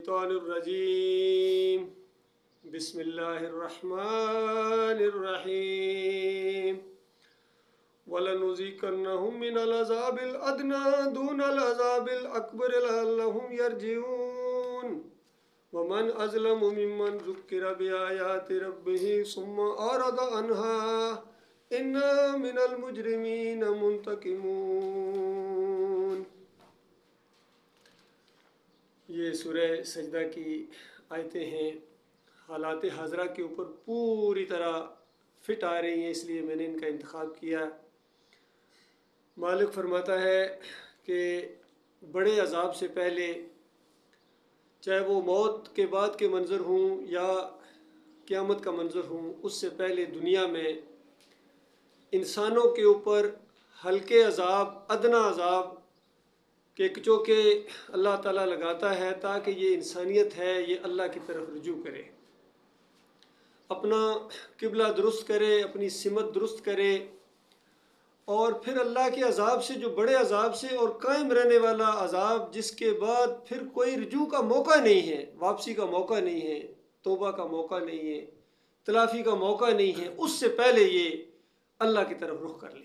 الشیطان الرجیم بسم اللہ الرحمن الرحیم وَلَنُذِيقَنَّهُم مِّنَ الْعَذَابِ الْأَدْنَىٰ دُونَ الْعَذَابِ الْأَكْبَرِ لَعَلَّهُمْ يَرْجِعُونَ وَمَنْ أَظْلَمُ مِمَّنْ ذُكِّرَ بِآيَاتِ رَبِّهِ ثُمَّ أَعْرَضَ عَنْهَا إِنَّا مِنَ الْمُجْرِمِينَ مُنْتَقِمُونَ۔ یہ سورہ سجدہ کی آیتیں ہیں، حالات حاضرہ کے اوپر پوری طرح فٹ آ رہی ہیں، اس لیے میں نے ان کا انتخاب کیا۔ مالک فرماتا ہے کہ بڑے عذاب سے پہلے، چاہے وہ موت کے بعد کے منظر ہوں یا قیامت کا منظر ہوں، اس سے پہلے دنیا میں انسانوں کے اوپر ہلکے عذاب، ادنا عذاب کہ چونکہ اللہ تعالیٰ لگاتا ہے تاکہ یہ انسانیت ہے یہ اللہ کی طرف رجوع کرے، اپنا قبلہ درست کرے، اپنی سمت درست کرے، اور پھر اللہ کے عذاب سے، جو بڑے عذاب سے اور قائم رہنے والا عذاب جس کے بعد پھر کوئی رجوع کا موقع نہیں ہے، واپسی کا موقع نہیں ہے، توبہ کا موقع نہیں ہے، تلافی کا موقع نہیں ہے، اس سے پہلے یہ اللہ کی طرف رخ کر لے۔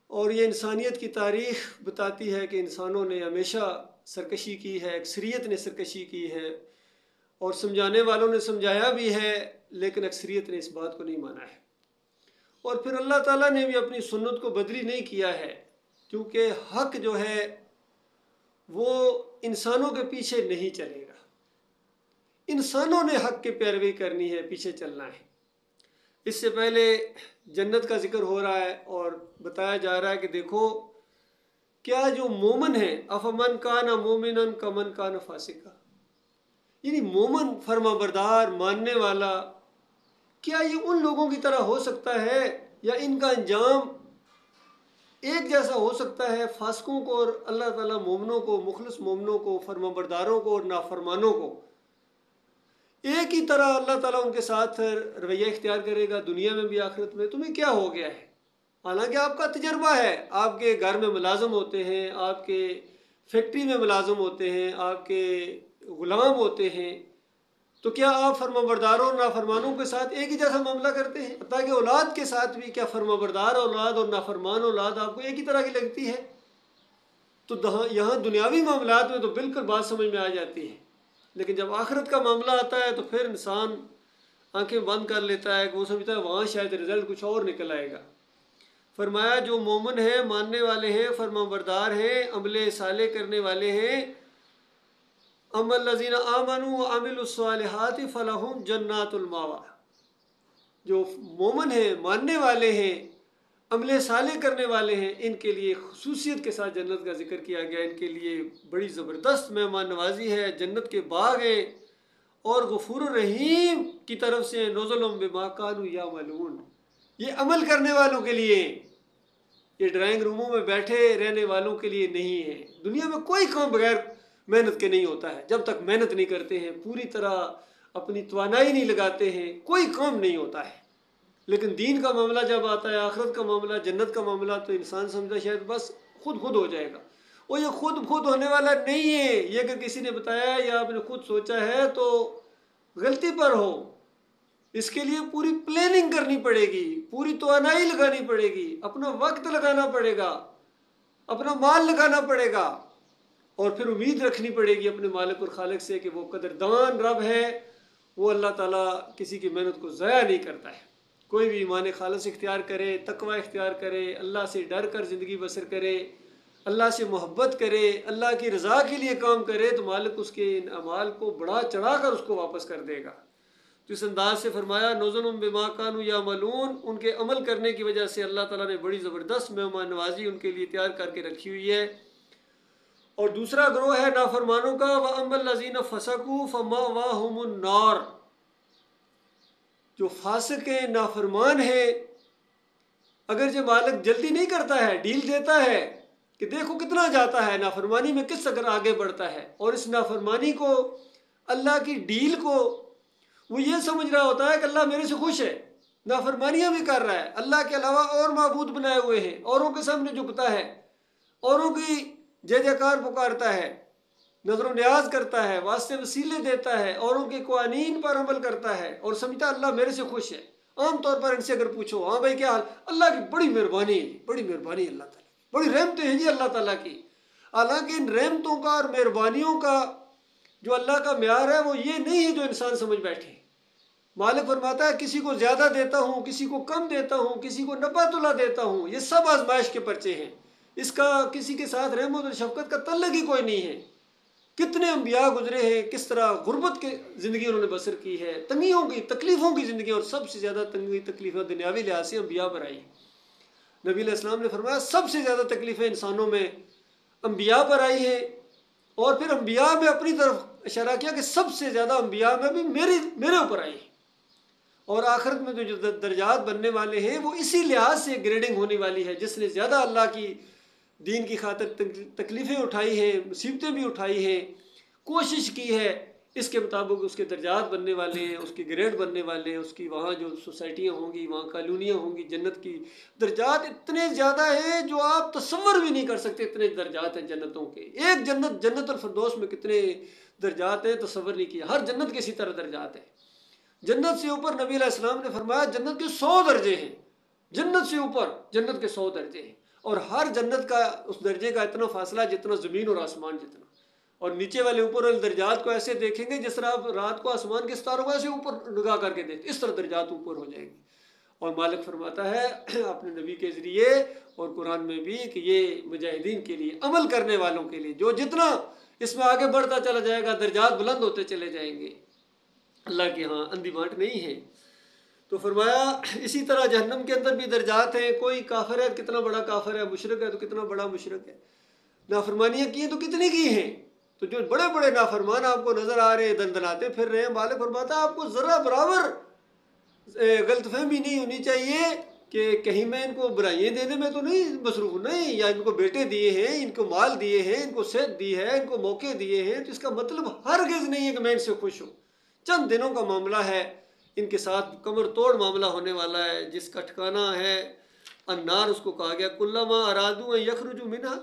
اور یہ انسانیت کی تاریخ بتاتی ہے کہ انسانوں نے ہمیشہ سرکشی کی ہے، اکثریت نے سرکشی کی ہے، اور سمجھانے والوں نے سمجھایا بھی ہے، لیکن اکثریت نے اس بات کو نہیں مانا ہے۔ اور پھر اللہ تعالیٰ نے بھی اپنی سنت کو بدلی نہیں کیا ہے، کیونکہ حق جو ہے وہ انسانوں کے پیچھے نہیں چلے گا، انسانوں نے حق کی پیروی کرنی ہے، پیچھے چلنا ہے۔ اس سے پہلے جنت کا ذکر ہو رہا ہے اور بتایا جا رہا ہے کہ دیکھو کیا جو مومن ہیں، افمن کان مومنا کمن کان فاسقا، یعنی مومن، فرما بردار، ماننے والا، کیا یہ ان لوگوں کی طرح ہو سکتا ہے یا ان کا انجام ایک جیسا ہو سکتا ہے فاسقوں کو اور اللہ تعالیٰ مومنوں کو، مخلص مومنوں کو، فرما برداروں کو اور نافرمانوں کو ایک ہی طرح اللہ تعالیٰ ان کے ساتھ رویہ اختیار کرے گا دنیا میں بھی آخرت میں؟ تمہیں کیا ہو گیا ہے؟ حالانکہ آپ کا تجربہ ہے، آپ کے گھر میں ملازم ہوتے ہیں، آپ کے فیکٹری میں ملازم ہوتے ہیں، آپ کے غلام ہوتے ہیں، تو کیا آپ فرما برداروں اور نافرمانوں کے ساتھ ایک ہی جیسا معاملہ کرتے ہیں؟ حتیٰ کہ اولاد کے ساتھ بھی کیا فرما بردار اولاد اور نافرمان اولاد آپ کو ایک ہی طرح کی لگتی ہے؟ تو یہاں دنیاوی معاملات میں تو بالکل بات سمجھ میں آ جاتی ہے، لیکن جب آخرت کا معاملہ آتا ہے تو پھر انسان آنکھیں بند کر لیتا ہے کہ وہ سمجھتا ہے وہاں شاید رزلٹ کچھ اور نکل آئے گا۔ فرمایا جو مومن ہیں، ماننے والے ہیں، فرما بردار ہیں، عمل صالح کرنے والے ہیں، اما الذین آمنوا وعملوا الصالحات فلہم جنات المأویٰ، جو مومن ہیں، ماننے والے ہیں، عمل صالح کرنے والے ہیں، ان کے لیے خصوصیت کے ساتھ جنت کا ذکر کیا گیا، ان کے لیے بڑی زبردست مہمان نوازی ہے، جنت کے باغ ہیں، اور غفور الرحیم کی طرف سے نزل بما کانوا یعملون، یہ عمل کرنے والوں کے لیے، یہ ڈرائنگ روموں میں بیٹھے رہنے والوں کے لیے نہیں ہے۔ دنیا میں کوئی کام بغیر محنت کے نہیں ہوتا ہے، جب تک محنت نہیں کرتے ہیں، پوری طرح اپنی توانائی نہیں لگاتے ہیں، کوئی کام نہیں ہوتا ہے۔ لیکن دین کا معاملہ جب آتا ہے، آخرت کا معاملہ، جنت کا معاملہ، تو انسان سمجھتا شاید بس خود ہو جائے گا۔ اور یہ خود ہونے والا نہیں ہے، یہ اگر کسی نے بتایا یا آپ نے خود سوچا ہے تو غلطی پر ہو۔ اس کے لیے پوری پلاننگ کرنی پڑے گی، پوری توانائی لگانی پڑے گی، اپنا وقت لگانا پڑے گا، اپنا مال لگانا پڑے گا، اور پھر امید رکھنی پڑے گی اپنے مالک اور خالق سے کہ وہ قدردان رب ہے، وہ اللہ تعالیٰ کسی کی محنت کو ضائع نہیں کرتا ہے۔ کوئی بھی ایمان خالص اختیار کرے، تقوی اختیار کرے، اللہ سے ڈر کر زندگی بسر کرے، اللہ سے محبت کرے، اللہ کی رضا کے لیے کام کرے، تو مالک اس کے ان اعمال کو بڑھا چڑھا کر اس کو واپس کر دے گا۔ تو اس انداز سے فرمایا نزل بما کانوا یعملون، ان کے عمل کرنے کی وجہ سے اللہ تعالیٰ نے بڑی زبردست مہمان نوازی ان کے لیے تیار کر کے رکھی ہوئی ہے۔ اور دوسرا گروہ ہے نافرمانوں کا، وَأَمَّا الَّذِينَ فَسَقُوا فَمَأْوَاهُمُ النَّارُ، جو فاسق ہیں، نافرمان ہیں، اگر جو مالک جلدی نہیں کرتا ہے، ڈیل دیتا ہے کہ دیکھو کتنا جاتا ہے نافرمانی میں، کس اگر آگے بڑھتا ہے، اور اس نافرمانی کو، اللہ کی ڈیل کو وہ یہ سمجھ رہا ہوتا ہے کہ اللہ میرے سے خوش ہے، نافرمانیاں بھی کر رہا ہے، اللہ کے علاوہ اور معبود بنائے ہوئے ہیں، اوروں کے سامنے جھکتا ہے، اوروں کی جے جے کار پکارتا ہے، نظر و نیاز کرتا ہے، واسطے وسیلے دیتا ہے، اوروں کے قوانین پر عمل کرتا ہے اور سمجھتا اللہ میرے سے خوش ہے۔ عام طور پر ان سے اگر پوچھو ہاں بھائی کیا حال، اللہ کی بڑی مہربانی ہے جی، بڑی مہربانی ہے اللہ تعالیٰ، بڑی رحمتیں ہیں جی اللہ تعالیٰ کی۔ حالانکہ ان رحمتوں کا اور مہربانیوں کا جو اللہ کا معیار ہے وہ یہ نہیں ہے جو انسان سمجھ بیٹھے۔ مالک فرماتا ہے کسی کو زیادہ دیتا ہوں، کسی کو کم دیتا ہوں، کسی کو نفع تلا دیتا ہوں، یہ سب آزمائش کے پرچے ہیں، اس کا کسی کے ساتھ رحمت اور شفقت کا تعلق ہی کوئی نہیں ہے۔ کتنے انبیاء گزرے ہیں، کس طرح غربت کی زندگی انہوں نے بسر کی ہے، تنگیوں کی تکلیفوں کی زندگی، اور سب سے زیادہ تنگی تکلیفیں دنیاوی لحاظ سے انبیاء پر آئی۔ نبی علیہ السلام نے فرمایا سب سے زیادہ تکلیفیں انسانوں میں انبیاء پر آئی ہیں، اور پھر انبیاء میں اپنی طرف اشارہ کیا کہ سب سے زیادہ انبیاء میں بھی میرے اوپر آئی ہے۔ اور آخرت میں جو درجات بننے والے ہیں وہ اسی لحاظ سے گریڈنگ ہونے والی ہے، جس نے زیادہ اللہ کی دین کی خاطر تکلیفیں اٹھائی ہیں، مصیبتیں بھی اٹھائی ہیں، کوشش کی ہے، اس کے مطابق اس کے درجات بننے والے ہیں، اس کے گریڈ بننے والے ہیں، اس کی وہاں جو سوسائٹیاں ہوں گی، وہاں کالونیاں ہوں گی، جنت کی درجات اتنے زیادہ ہیں جو آپ تصور بھی نہیں کر سکتے، اتنے درجات ہیں جنتوں کے۔ ایک جنت الفردوس میں کتنے درجات ہیں تصور نہیں کیا، ہر جنت کے اسی طرح درجات ہیں۔ جنت سے اوپر نبی علیہ السلام نے فرمایا جنت کے 100 درجے ہیں، جنت سے اوپر جنت کے 100 درجے ہیں، اور ہر جنت کا اس درجے کا اتنا فاصلہ جتنا زمین اور آسمان جتنا، اور نیچے والے اوپر والے درجات کو ایسے دیکھیں گے جس طرح آپ رات کو آسمان کے ستاروں کو ایسے اوپر نگاہ کر کے دیکھتے، اس طرح درجات اوپر ہو جائیں گے۔ اور مالک فرماتا ہے اپنے نبی کے ذریعے اور قرآن میں بھی کہ یہ مجاہدین کے لیے، عمل کرنے والوں کے لیے، جو جتنا اس میں آگے بڑھتا چلا جائے گا درجات بلند ہوتے چلے جائیں گے، اللہ کے ہاں اندھی بانٹ نہیں ہے۔ تو فرمایا اسی طرح جہنم کے اندر بھی درجات ہیں، کوئی کافر ہے کتنا بڑا کافر ہے، مشرک ہے تو کتنا بڑا مشرک ہے، نافرمانیاں کی ہیں تو کتنی کی ہیں۔ تو جو بڑے بڑے نافرمان آپ کو نظر آ رہے ہیں، دندناتے پھر رہے ہیں، مالک فرماتا ہے آپ کو ذرا برابر غلط فہمی نہیں ہونی چاہیے کہ کہیں میں ان کو برائیاں دینے میں تو نہیں مصروف، نہیں، یا ان کو بیٹے دیے ہیں، ان کو مال دیے ہیں، ان کو صحت دی ہے، ان کو موقع دیے ہیں، تو اس کا مطلب ہرگز نہیں ہے کہ میں ان سے خوش ہوں۔ چند دنوں کا معاملہ ہے، ان کے ساتھ کمر توڑ معاملہ ہونے والا ہے، جس کا ٹھکانہ ہے النار، اس کو کہا گیا کلما ارادو ان یخرجوا منہا،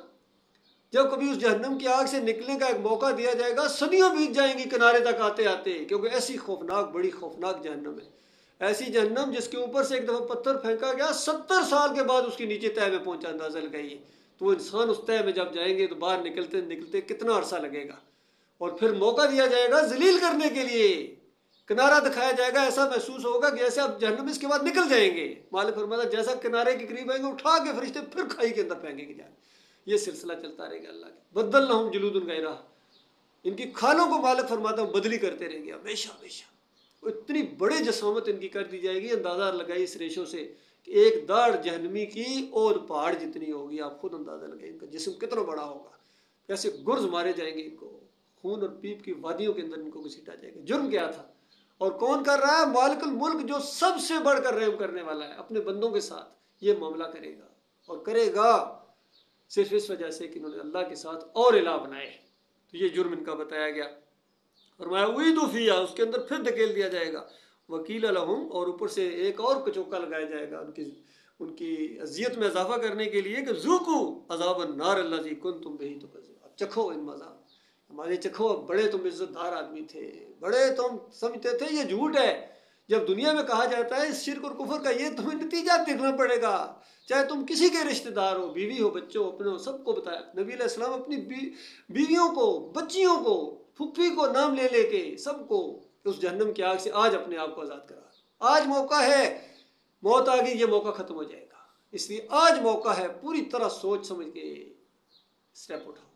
جب کبھی اس جہنم کی آگ سے نکلنے کا ایک موقع دیا جائے گا صدیوں بیت جائیں گی کنارے تک آتے آتے، کیونکہ ایسی خوفناک، بڑی خوفناک جہنم ہے، ایسی جہنم جس کے اوپر سے ایک دفعہ پتھر پھینکا گیا 70 سال کے بعد اس کی نیچے تہہ میں پہنچا، اندازہ لگائیے۔ تو وہ انسان اس تہہ میں جب جائیں گے تو باہر نکلتے نکلتے کتنا عرصہ لگے گا، اور پھر موقع دیا جائے گا ذلیل کرنے کے لیے، کنارہ دکھایا جائے گا، ایسا محسوس ہوگا کہ جیسے آپ جہنم اس کے بعد نکل جائیں گے۔ مالک فرماتا جیسا کنارے کے قریب آئیں گے اٹھا کے فرشتے پھر کھائی کے اندر پھینکیں گے جائیں، یہ سلسلہ چلتا رہے گا۔ اللہ کے بدلناہم جلود غیرہا، ان کی کھالوں کو مالک فرماتا ہوں بدلی کرتے رہیں گے ہمیشہ ہمیشہ۔ اتنی بڑے جسامت ان کی کر دی جائے گی، اندازہ لگائی اس ریشوں سے کہ ایک داڑھ جہنمی کی اور پہاڑ جتنی ہوگی، آپ خود اندازہ لگائیں ان کا جسم کتنا بڑا ہوگا، کیسے گرز مارے جائیں گے ان کو، خون اور پیپ کی وادیوں کے اندر ان کو گھسیٹا جائے گا۔ جرم کیا تھا اور کون کر رہا ہے؟ مالک الملک جو سب سے بڑھ کر رحم کرنے والا ہے، اپنے بندوں کے ساتھ یہ معاملہ کرے گا، اور کرے گا صرف اس وجہ سے کہ انہوں نے اللہ کے ساتھ اور الہ بنائے، تو یہ جرم ان کا بتایا گیا۔ فرمایا اعیدوا فیہا، اس کے اندر پھر دھکیل دیا جائے گا، وقیل لہم، اور اوپر سے ایک اور کچوکا لگایا جائے گا ان کی اذیت میں اضافہ کرنے کے لیے کہ ذوقوا عذاب النار الذی کنتم بہ تکذبون، اب چکھو ان عذاب، ہمارے چکھو، اب بڑے تم عزت دار آدمی تھے، بڑے تم سمجھتے تھے یہ جھوٹ ہے۔ جب دنیا میں کہا جاتا ہے اس شرک اور کفر کا یہ تمہیں نتیجہ دیکھنا پڑے گا، چاہے تم کسی کے رشتہ دار ہو، بیوی ہو، بچوں ہو، اپنے ہو، سب کو بتایا نبی علیہ السلام، اپنی بیویوں کو، بچیوں کو، پھپھی کو نام لے لے کے سب کو اس جہنم کی آگ سے آج اپنے آپ کو آزاد کرا۔ آج موقع ہے، موت آ گئی، یہ موقع ختم ہو جائے گا، اس لیے آج موقع ہے، پوری طرح سوچ سمجھ کے سٹیپ اٹھاؤ،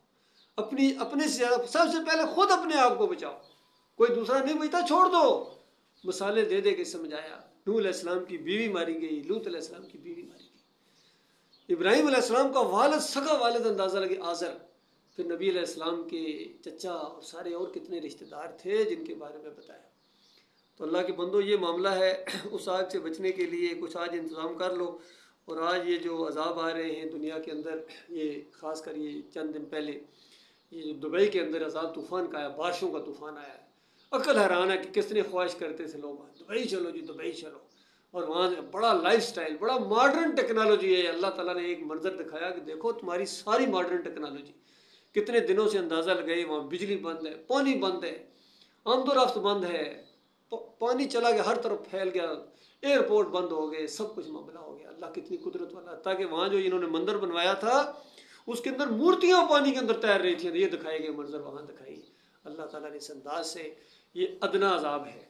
اپنے سے زیادہ سب سے پہلے خود اپنے آپ کو بچاؤ، کوئی دوسرا نہیں بچتا چھوڑ دو۔ مثالیں دے دے کے سمجھایا، نوح علیہ السلام کی بیوی ماری گئی، لوط علیہ السلام کی بیوی ماری گئی، ابراہیم علیہ السلام کا والد، سگا والد اندازہ لگے آزر، پھر نبی علیہ السلام کے چچا اور سارے اور کتنے رشتہ دار تھے جن کے بارے میں بتایا۔ تو اللہ کے بندو یہ معاملہ ہے، اس آگ سے بچنے کے لیے کچھ آج انتظام کر لو، اور آج یہ جو عذاب آ رہے ہیں دنیا کے اندر، یہ خاص کر یہ چند دن پہلے یہ جو دبئی کے اندر عذاب طوفان کا آیا، بارشوں کا طوفان آیا ہے، عقل حیران ہے کہ کس نے خواہش کرتے تھے لوگ دبئی چلو جی دبئی چلو، اور وہاں بڑا لائف سٹائل، بڑا ماڈرن ٹیکنالوجی ہے۔ اللہ تعالیٰ نے ایک منظر دکھایا کہ دیکھو تمہاری ساری ماڈرن ٹیکنالوجی، کتنے دنوں سے اندازہ لگائے وہاں بجلی بند ہے، پانی بند ہے، آمد و رفت بند ہے، پانی چلا گیا، ہر طرف پھیل گیا، ایئرپورٹ بند ہو گئے، سب کچھ معاملہ ہو گیا۔ اللہ کتنی قدرت والا، تاکہ وہاں جو انہوں نے مندر بنوایا تھا اس کے اندر مورتیاں پانی کے اندر تیر رہی تھیں، یہ دکھائے گئے منظر وہاں دکھائی اللہ تعالیٰ نے اس انداز سے۔ یہ ادنا عذاب ہے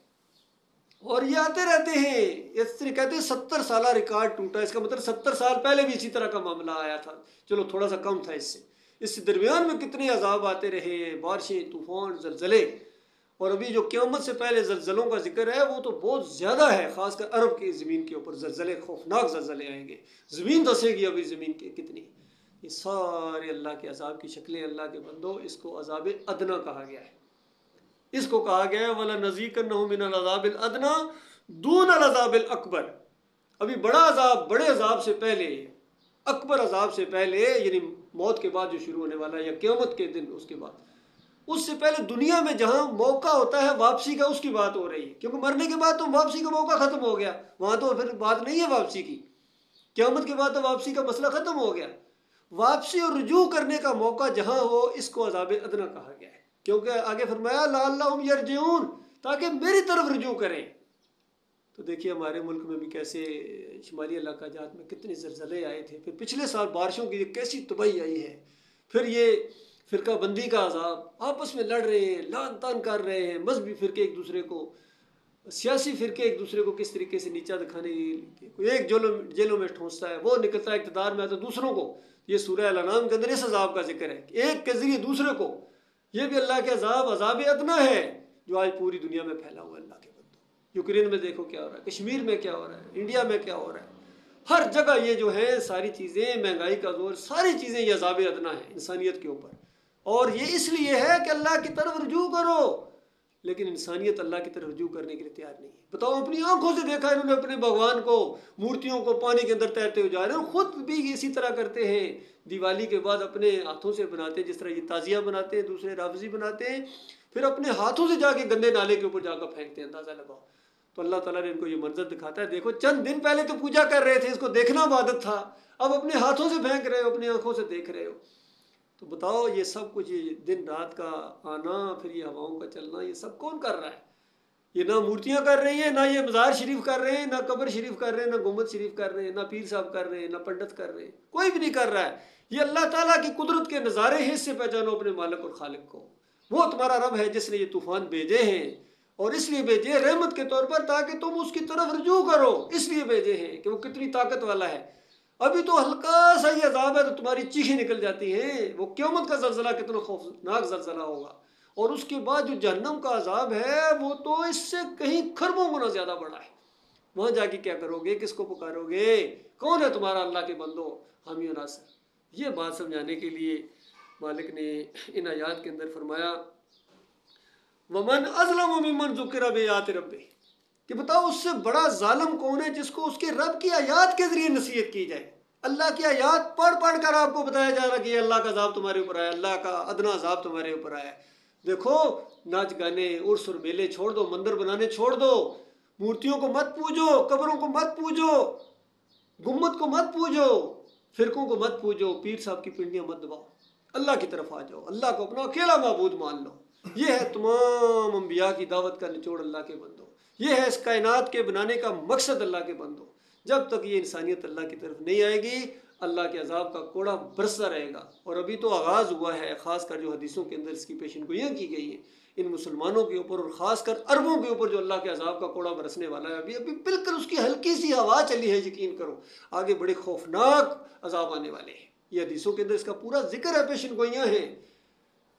اور یہ آتے رہتے ہیں۔ اس طرح کہتے ہیں 70 سالہ ریکارڈ ٹوٹا، اس کا مطلب 70 سال پہلے بھی اسی طرح کا معاملہ آیا تھا، چلو تھوڑا سا کم تھا اس سے درمیان میں کتنے عذاب آتے رہے، بارشیں، طوفان، زلزلے۔ اور ابھی جو قیامت سے پہلے زلزلوں کا ذکر ہے وہ تو بہت زیادہ ہے، خاص کر عرب کی زمین کے اوپر زلزلے، خوفناک زلزلے آئیں گے، زمین دھسے گی ابھی زمین کے کتنی۔ یہ سارے اللہ کے عذاب کی شکلیں، اللہ کے بندو، اس کو عذاب ادنا کہا گیا ہے۔ اس کو کہا گیا ہے وَلَنَذِيقَنَّهُم مِّنَ الْعَذَابِ الْأَدْنَىٰ دُونَ الْعَذَابِ الْأَكْبَرِ۔ ابھی بڑا عذاب، بڑے عذاب سے پہلے، اکبر عذاب سے پہلے، یعنی موت کے بعد جو شروع ہونے والا ہے یا قیامت کے دن اس کے بعد، اس سے پہلے دنیا میں جہاں موقع ہوتا ہے واپسی کا، اس کی بات ہو رہی ہے، کیونکہ مرنے کے بعد تو واپسی کا موقع ختم ہو گیا، وہاں تو پھر بات نہیں ہے واپسی کی۔ قیامت کے بعد تو واپسی کا مسئلہ ختم ہو گیا۔ واپسی اور رجوع کرنے کا موقع جہاں ہو، اس کو عذاب ادنا کہا گیا ہے، کیونکہ آگے فرمایا لعلہم یرجعون، تاکہ میری طرف رجوع کریں۔ تو دیکھیے ہمارے ملک میں بھی کیسے شمالی علاقہ جات میں کتنے زلزلے آئے تھے، پھر پچھلے سال بارشوں کی کیسی تباہی آئی ہے، پھر یہ فرقہ بندی کا عذاب، آپس میں لڑ رہے ہیں، لعن طعن کر رہے ہیں، مذہبی فرقے ایک دوسرے کو، سیاسی فرقے ایک دوسرے کو کس طریقے سے نیچا دکھانے، کوئی ایک جیلوں میں ٹھونستا ہے، وہ نکلتا ہے اقتدار میں آتا ہے دوسروں کو۔ یہ سورہ الانعام کے اندر اس عذاب کا ذکر ہے کہ ایک کے ذریعے دوسرے کو، یہ بھی اللہ کے عذاب ادنا ہے جو آج پوری دنیا میں پھیلا ہوا ہے۔ اللہ کے بندو، یوکرین میں دیکھو کیا ہو رہا ہے، کشمیر میں کیا ہو رہا ہے، انڈیا میں کیا ہو رہا ہے، ہر جگہ یہ جو ہے ساری چیزیں، مہنگائی کا دور، ساری چیزیں یہ عذاب ادنا ہے انسانیت کے اوپر۔ اور یہ اس لیے ہے کہ اللہ کی طرف رجوع کرو، لیکن انسانیت اللہ کی طرف رجوع کرنے کے لیے تیار نہیں ہے۔ بتاؤ، اپنی آنکھوں سے دیکھا انہوں نے اپنے بھگوان کو، مورتیوں کو پانی کے اندر تیرتے ہوئے جا رہے ہیں، خود بھی اسی طرح کرتے ہیں، دیوالی کے بعد اپنے ہاتھوں سے بناتے ہیں، جس طرح یہ تازیہ بناتے ہیں، دوسرے رافضی بناتے ہیں، پھر اپنے ہاتھوں سے جا کے گندے نالے کے اوپر جا کر پھینکتے ہیں، اندازہ لگاؤ۔ تو اللہ تعالیٰ نے ان کو یہ منظر دکھاتا ہے، دیکھو چند دن پہلے تو پوجا کر رہے تھے، اس کو دیکھنا عبادت تھا، اب اپنے ہاتھوں سے پھینک رہے ہو، اپنی آنکھوں سے دیکھ رہے ہو۔ تو بتاؤ یہ سب کچھ، یہ دن رات کا آنا، پھر یہ ہواؤں کا چلنا، یہ سب کون کر رہا ہے؟ یہ نہ مورتیاں کر رہی ہیں، نہ یہ مزار شریف کر رہے ہیں، نہ قبر شریف کر رہے ہیں، نہ گنبد شریف کر رہے ہیں، نہ پیر صاحب کر رہے ہیں، نہ پنڈت کر رہے ہیں، کوئی بھی نہیں کر رہا ہے۔ یہ اللہ تعالیٰ کی قدرت کے نظارے ہیں، اس سے پہچانو اپنے مالک اور خالق کو۔ وہ تمہارا رب ہے جس نے یہ طوفان بھیجے ہیں، اور اس لیے بھیجے رحمت کے طور پر تاکہ تم اس کی طرف رجوع کرو، اس لیے بھیجے ہیں کہ وہ کتنی طاقت والا ہے۔ ابھی تو ہلکا سا یہ عذاب ہے تو تمہاری چیخیں نکل جاتی ہیں، وہ قیامت کا زلزلہ کتنا خوفناک زلزلہ ہوگا، اور اس کے بعد جو جہنم کا عذاب ہے وہ تو اس سے کہیں خربوں گنا زیادہ بڑا ہے۔ وہاں جا کے کیا کرو گے، کس کو پکارو گے، کون ہے تمہارا اللہ کے بندو حامی و ناصر؟ یہ بات سمجھانے کے لیے مالک نے ان آیات کے اندر فرمایا وَمَنْ أَظْلَمُ مِمَّنْ ذُكِّرَ بِآيَاتِ رَبِّهِ، کہ بتاؤ اس سے بڑا ظالم کون ہے جس کو اس کے رب کی آیات کے ذریعے نصیحت کی جائے، اللہ کی آیات پڑھ پڑھ کر آپ کو بتایا جا رہا کہ یہ اللہ کا عذاب تمہارے اوپر آیا، اللہ کا ادنا عذاب تمہارے اوپر آیا ہے۔ دیکھو ناچ گانے، عرس اور میلے چھوڑ دو، مندر بنانے چھوڑ دو، مورتیوں کو مت پوجو، قبروں کو مت پوجو، گنبد کو مت پوجو، فرقوں کو مت پوجو، پیر صاحب کی پنڈیاں مت دباؤ، اللہ کی طرف آ جاؤ، اللہ کو اپنا اکیلا معبود مان لو۔ یہ ہے تمام انبیاء کی دعوت کا نچوڑ اللہ کے بندو، یہ ہے اس کائنات کے بنانے کا مقصد اللہ کے بندو۔ جب تک یہ انسانیت اللہ کی طرف نہیں آئے گی، اللہ کے عذاب کا کوڑا برستا رہے گا، اور ابھی تو آغاز ہوا ہے، خاص کر جو حدیثوں کے اندر اس کی پیشن گوئیاں کی گئی ہیں ان مسلمانوں کے اوپر، اور خاص کر عربوں کے اوپر جو اللہ کے عذاب کا کوڑا برسنے والا ہے، ابھی بالکل اس کی ہلکی سی ہوا چلی ہے، یقین کرو آگے بڑے خوفناک عذاب آنے والے ہیں۔ یہ حدیثوں کے اندر اس کا پورا ذکر ہے، پیشن گوئیاں ہیں،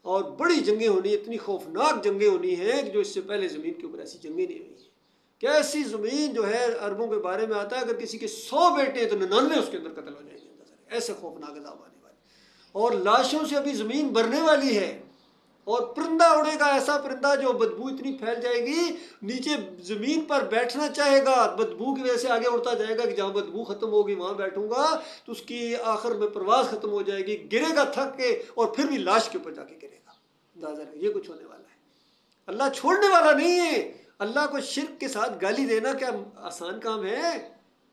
اور بڑی جنگیں ہونی، اتنی خوفناک جنگیں ہونی ہیں کہ جو اس سے پہلے زمین کے اوپر ایسی جنگیں نہیں ہوئی ہیں۔ کیسی زمین جو ہے، عربوں کے بارے میں آتا ہے اگر کسی کے 100 بیٹے ہیں تو 99 اس کے اندر قتل ہو جائیں گے، ایسے خوفناک عذاب آنے والے، اور لاشوں سے ابھی زمین بھرنے والی ہے، اور پرندہ اڑے گا، ایسا پرندہ جو بدبو اتنی پھیل جائے گی، نیچے زمین پر بیٹھنا چاہے گا، بدبو کی وجہ سے آگے اڑتا جائے گا کہ جہاں بدبو ختم ہوگی وہاں بیٹھوں گا، تو اس کی آخر میں پرواز ختم ہو جائے گی، گرے گا تھک کے، اور پھر بھی لاش کے اوپر جا کے گرے گا۔ اندازہ ہے یہ کچھ ہونے والا ہے۔ اللہ چھوڑنے والا نہیں ہے۔ اللہ کو شرک کے ساتھ گالی دینا کیا آسان کام ہے؟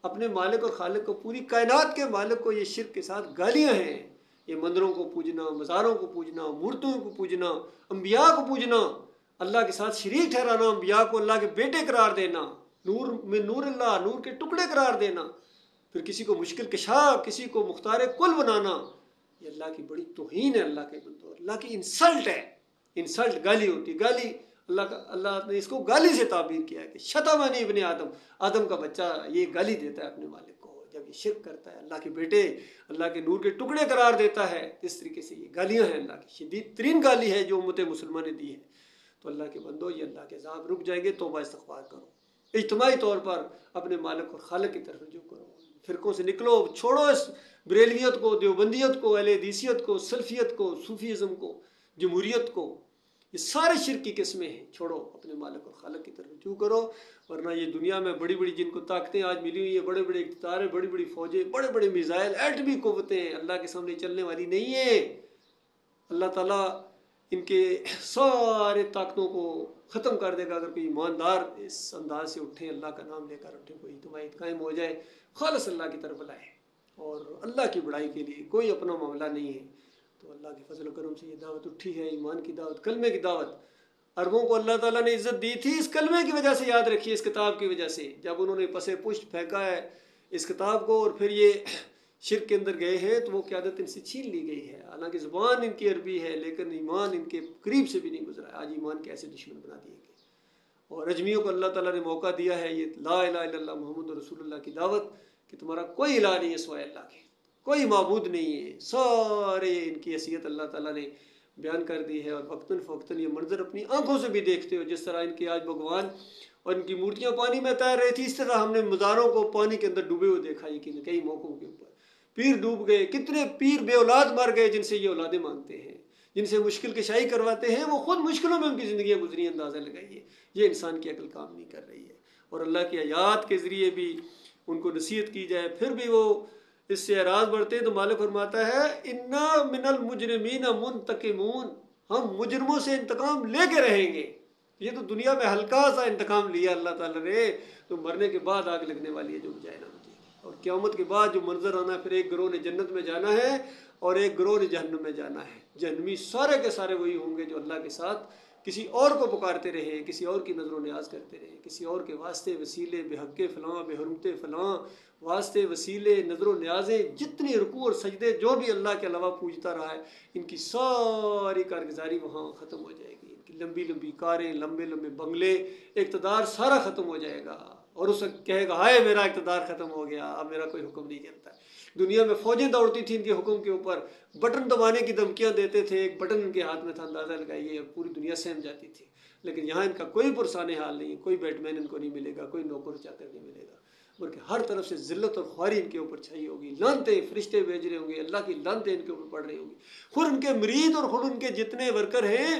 اپنے مالک اور خالق کو، پوری کائنات کے مالک کو یہ شرک کے ساتھ گالیاں ہیں، یہ مندروں کو پوجنا، مزاروں کو پوجنا، مورتوں کو پوجنا، انبیاء کو پوجنا، اللہ کے ساتھ شریک ٹھہرانا، انبیاء کو اللہ کے بیٹے قرار دینا، نور میں نور اللہ، نور کے ٹکڑے قرار دینا، پھر کسی کو مشکل کشا، کسی کو مختار کل بنانا، یہ اللہ کی بڑی توہین ہے اللہ کے بندوں، اللہ کی انسلٹ ہے۔ انسلٹ گالی ہوتی ہے، گالی اللہ نے اس کو گالی سے تعبیر کیا ہے کہ شتمنی ابن آدم، آدم کا بچہ یہ گالی دیتا ہے اپنے مالک کو جب یہ شرک کرتا ہے، اللہ کے بیٹے اللہ کے نور کے ٹکڑے قرار دیتا ہے، اس طریقے سے یہ گالیاں ہیں، اللہ کی شدید ترین گالی ہے جو امت مسلمہ نے دی ہے۔ تو اللہ کے بندو، یہ اللہ کے عذاب رک جائیں گے، توبہ استغفار کرو، اجتماعی طور پر اپنے مالک اور خالق کی طرف رجوع کرو، فرقوں سے نکلو، چھوڑو اس بریلویت کو، دیوبندیت کو، اہل حدیثیت کو، سلفیت کو، صوفیزم کو، جمہوریت کو، یہ سارے شرک کی قسمیں ہیں، چھوڑو، اپنے مالک اور خالق کی طرف رجوع کرو، ورنہ یہ دنیا میں بڑی بڑی جن کو طاقتیں آج ملی ہوئی ہیں، بڑے بڑے اقتدار ہیں، بڑی بڑی فوجیں، بڑے بڑے میزائل، ایٹمی قوتیں، اللہ کے سامنے چلنے والی نہیں ہیں۔ اللہ تعالیٰ ان کے سارے طاقتوں کو ختم کر دے گا اگر کوئی ایماندار اس انداز سے اٹھے، اللہ کا نام لے کر اٹھے، کوئی اجتماعی قائم ہو جائے، خالص اللہ کی طرف بلائے اور اللہ کی بڑائی کے لیے، کوئی اپنا معاملہ نہیں ہے۔ تو اللہ کے فضل و کرم سے یہ دعوت اٹھی ہے، ایمان کی دعوت، کلمے کی دعوت۔ عربوں کو اللہ تعالیٰ نے عزت دی تھی اس کلمے کی وجہ سے، یاد رکھیے، اس کتاب کی وجہ سے، جب انہوں نے پسے پشت پھینکا ہے اس کتاب کو اور پھر یہ شرک کے اندر گئے ہیں تو وہ قیادت ان سے چھین لی گئی ہے، حالانکہ زبان ان کی عربی ہے لیکن ایمان ان کے قریب سے بھی نہیں گزرا ہے۔ آج ایمان کے ایسے دشمن بنا دیے گئے، اور اجمیوں کو اللہ تعالیٰ نے موقع دیا ہے یہ لا الہ الا اللہ محمد رسول اللہ کی دعوت، کہ تمہارا کوئی الہ نہیں ہے سوائے اللہ کے، کوئی معبود نہیں ہے، سارے ان کی حیثیت اللہ تعالیٰ نے بیان کر دی ہے، اور وقتاً فوقتاً یہ منظر اپنی آنکھوں سے بھی دیکھتے ہو، جس طرح ان کے آج بھگوان اور ان کی مورتیاں پانی میں تیر رہی تھی، اس طرح ہم نے مزاروں کو پانی کے اندر ڈوبے ہوئے دیکھا، یقین کئی موقعوں کے اوپر پیر ڈوب گئے، کتنے پیر بے اولاد مر گئے جن سے یہ اولادیں مانگتے ہیں، جن سے مشکل کشائی کرواتے ہیں، وہ خود مشکلوں میں ان کی زندگیاں گزری، اندازہ لگائیے، یہ انسان کی عقل کام نہیں کر رہی ہے۔ اور اللہ کی آیات کے ذریعے بھی ان کو نصیحت کی جائے پھر بھی وہ اس سے اعراض بڑھتے ہیں، تو مالک فرماتا ہے انا من المجرمین منتقمون، ہم مجرموں سے انتقام لے کے رہیں گے۔ یہ تو دنیا میں ہلکا سا انتقام لیا اللہ تعالیٰ نے، تو مرنے کے بعد آگ لگنے والی ہے جو بجائے نہ بجے گی، اور قیامت کے بعد جو منظر آنا ہے، پھر ایک گروہ نے جنت میں جانا ہے اور ایک گروہ نے جہنم میں جانا ہے۔ جہنمی سارے کے سارے وہی ہوں گے جو اللہ کے ساتھ کسی اور کو پکارتے رہے، کسی اور کی نظر و نیاز کرتے رہے، کسی اور کے واسطے وسیلے، بے حق فلاں، بے حرمت فلاں، واسطے وسیلے، نظر و نیازیں، جتنی رکوع اور سجدے جو بھی اللہ کے علاوہ پوجتا رہا ہے، ان کی ساری کارگزاری وہاں ختم ہو جائے گی، ان کی لمبی لمبی کاریں، لمبے لمبے بنگلے، اقتدار سارا ختم ہو جائے گا، اور اس وقت کہے گا ہائے میرا اقتدار ختم ہو گیا، اب میرا کوئی حکم نہیں چلتا۔ دنیا میں فوجیں دوڑتی تھیں ان کے حکم کے اوپر، بٹن دبانے کی دھمکیاں دیتے تھے، ایک بٹن ان کے ہاتھ میں تھا، اندازہ لگائیے پوری دنیا سہم جاتی تھی، لیکن یہاں ان کا کوئی پرسان حال نہیں ہے، کوئی بیٹ مین ان کو نہیں ملے گا، کوئی نوکر چاکر نہیں ملے گا، بلکہ ہر طرف سے ذلت اور خواری ان کے اوپر چھائی ہوگی، لعنتیں فرشتے بھیج رہے ہوں گے، اللہ کی لعنتیں ان کے اوپر پڑ رہی ہوں گی، خود ان کے مرید اور خود ان کے جتنے ورکر ہیں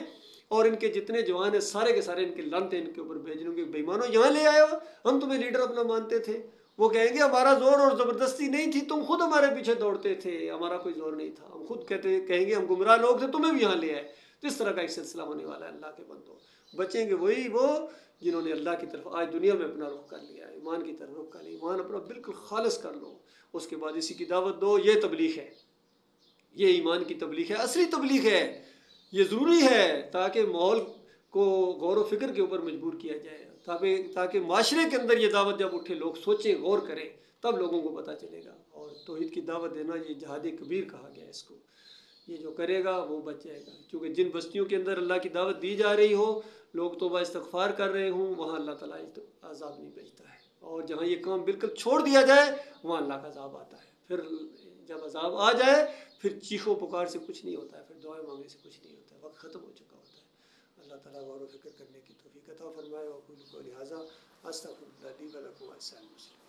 اور ان کے جتنے جوان ہیں، سارے کے سارے ان کی لعنتیں ان کے اوپر بھیج رہے ہوں گے، بے ایمانو یہاں لے آئے ہو، ہم تمہیں لیڈر اپنا مانتے تھے، وہ کہیں گے ہمارا زور اور زبردستی نہیں تھی، تم خود ہمارے پیچھے دوڑتے تھے، ہمارا کوئی زور نہیں تھا، ہم خود کہیں گے ہم گمراہ لوگ تھے، تمہیں بھی یہاں لے آئے۔ تو اس طرح کا ایک سلسلہ ہونے والا ہے اللہ کے بندوں، بچیں گے وہی وہ جنہوں نے اللہ کی طرف آج دنیا میں اپنا رخ کر لیا ہے، ایمان کی طرف رخ کر لیا، ایمان اپنا بالکل خالص کر لو، اس کے بعد اسی کی دعوت دو، یہ تبلیغ ہے، یہ ایمان کی تبلیغ ہے، اصلی تبلیغ ہے، یہ ضروری ہے تاکہ ماحول کو غور و فکر کے اوپر مجبور کیا جائے، تاکہ معاشرے کے اندر یہ دعوت جب اٹھے لوگ سوچیں غور کریں تب لوگوں کو پتہ چلے گا، اور توحید کی دعوت دینا یہ جہاد کبیر کہا گیا ہے اس کو، یہ جو کرے گا وہ بچ جائے گا، کیونکہ جن بستیوں کے اندر اللہ کی دعوت دی جا رہی ہو، لوگ توبہ استغفار کر رہے ہوں، وہاں اللہ تعالیٰ عذاب نہیں بھیجتا ہے، اور جہاں یہ کام بالکل چھوڑ دیا جائے وہاں اللہ کا عذاب آتا ہے، پھر جب عذاب آ جائے پھر چیخو پکار سے کچھ نہیں ہوتا ہے، پھر دعائیں مانگنے سے کچھ نہیں ہوتا ہے، وقت ختم ہو چکا ہوتا ہے۔ اللہ تعالیٰ غور و فکر کرنے کی توفیق عطا فرمائے، وأقول قولی ھذا أستغفر الله لي ولكم ولسائر المسلمين۔